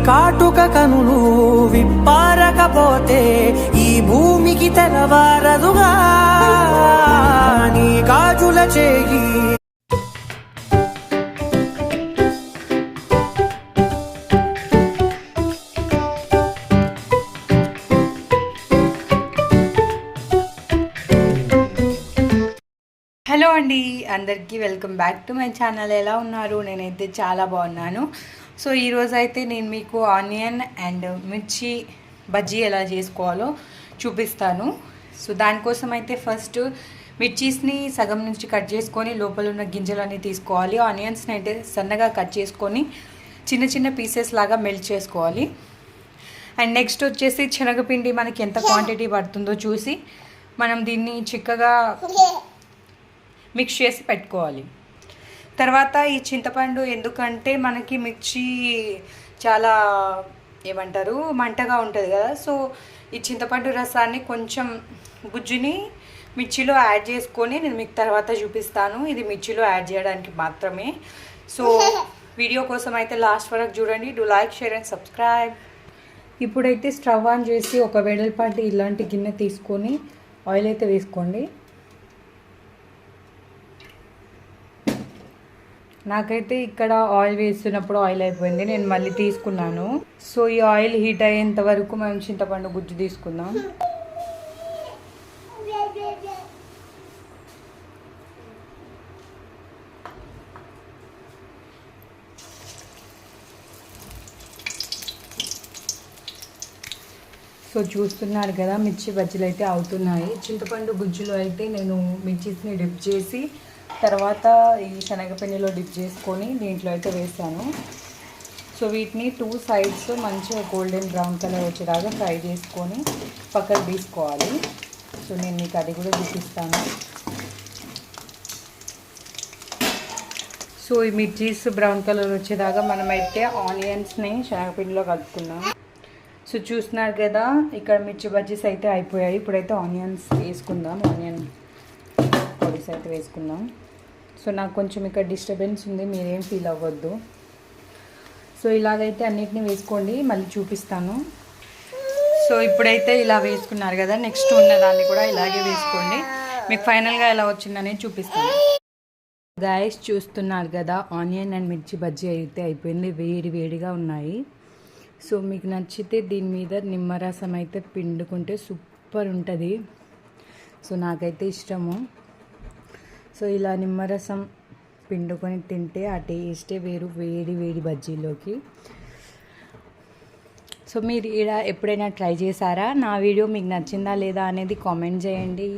కాటుక కనులు విప్పారకపోతే ఈ భూమికి తెలవారదుగా నీ గాజుల చేయి. హలో అండి, అందరికీ welcome back to my channel. ఎలా ఉన్నారు? నేనైతే చాలా బాగున్నాను. సో ఈరోజు అయితే నేను మీకు ఆనియన్ అండ్ మిర్చి బజ్జీ ఎలా చేసుకోవాలో చూపిస్తాను. సో దానికోసం అయితే ఫస్ట్ మిర్చీస్ని సగం నుంచి కట్ చేసుకొని లోపల ఉన్న గింజలన్నీ తీసుకోవాలి. ఆనియన్స్ని అయితే సన్నగా కట్ చేసుకొని చిన్న చిన్న పీసెస్ లాగా మెల్ట్ చేసుకోవాలి. అండ్ నెక్స్ట్ వచ్చేసి శనగపిండి మనకి ఎంత క్వాంటిటీ పడుతుందో చూసి మనం దీన్ని చిక్కగా మిక్స్ చేసి పెట్టుకోవాలి. తర్వాత ఈ చింతపండు, ఎందుకంటే మనకి మిర్చి చాలా ఏమంటారు మంటగా ఉంటుంది కదా, సో ఈ చింతపండు రసాన్ని కొంచెం గుజ్జుని మిర్చిలో యాడ్ చేసుకొని నేను మీకు తర్వాత చూపిస్తాను. ఇది మిర్చిలో యాడ్ చేయడానికి మాత్రమే. సో వీడియో కోసం అయితే లాస్ట్ వరకు చూడండి. Do like, share and subscribe. ఇప్పుడైతే స్టవ్ ఆన్ చేసి ఒక వెడల్పాటి ఇలాంటి గిన్నె తీసుకొని ఆయిల్ అయితే వేసుకోండి. నాకైతే ఇక్కడ ఆయిల్ వేస్తున్నప్పుడు ఆయిల్ అయిపోయింది, నేను మళ్ళీ తీసుకున్నాను. సో ఈ ఆయిల్ హీట్ అయ్యేంత వరకు మనం చింతపండు గుజ్జు తీసుకుందాం. సో చూస్తున్నారు కదా, మిర్చి బజ్జీలు అయితే అవుతున్నాయి. చింతపండు గుజ్జులో అయితే నేను మిర్చీస్ని డిప్ చేసి తర్వాత ఈ శనగపిండిలో డిప్ చేసుకొని దీంట్లో అయితే వేస్తాను. సో వీటిని 2 sides మంచిగా గోల్డెన్ బ్రౌన్ కలర్ వచ్చేలాగా ఫ్రై చేసుకొని పక్కకు తీసుకోవాలి. సో నేను మీకు అది కూడా చూపిస్తాను. సో ఈ మిర్చీస్ బ్రౌన్ కలర్ వచ్చేదాకా మనమైతే ఆనియన్స్ని శనగపిండిలో కలుపుకుందాం. సో చూస్తున్నారు కదా, ఇక్కడ మిర్చి బజ్జీస్ అయితే అయిపోయాయి. ఇప్పుడైతే ఆనియన్స్ వేసుకుందాం. ఆనియన్ పొడిస్ అయితే వేసుకుందాం. సో నాకు కొంచెం ఇక్కడ డిస్టర్బెన్స్ ఉంది, మీరేం ఫీల్ అవ్వద్దు. సో ఇలాగైతే అన్నిటిని వేసుకోండి, మళ్ళీ చూపిస్తాను. సో ఇప్పుడైతే ఇలా వేసుకున్నారు కదా, నెక్స్ట్ ఉన్న దాన్ని కూడా ఇలాగే వేసుకోండి. మీకు ఫైనల్గా ఎలా వచ్చిందనేది చూపిస్తాను. గాయస్ చూస్తున్నారు కదా, ఆనియన్ అండ్ మిర్చి బజ్జీ అయితే అయిపోయింది. వేడి వేడిగా ఉన్నాయి. సో మీకు నచ్చితే దీని మీద నిమ్మరసం అయితే పిండుకుంటే సూపర్ ఉంటుంది. సో నాకైతే ఇష్టము. సో ఇలా నిమ్మరసం పిండుకొని తింటే ఆ టేస్టే వేరు, వేడి వేడి బజ్జీలోకి. సో మీరు ఇలా ఎప్పుడైనా ట్రై చేశారా? నా వీడియో మీకు నచ్చిందా లేదా అనేది కామెంట్ చేయండి.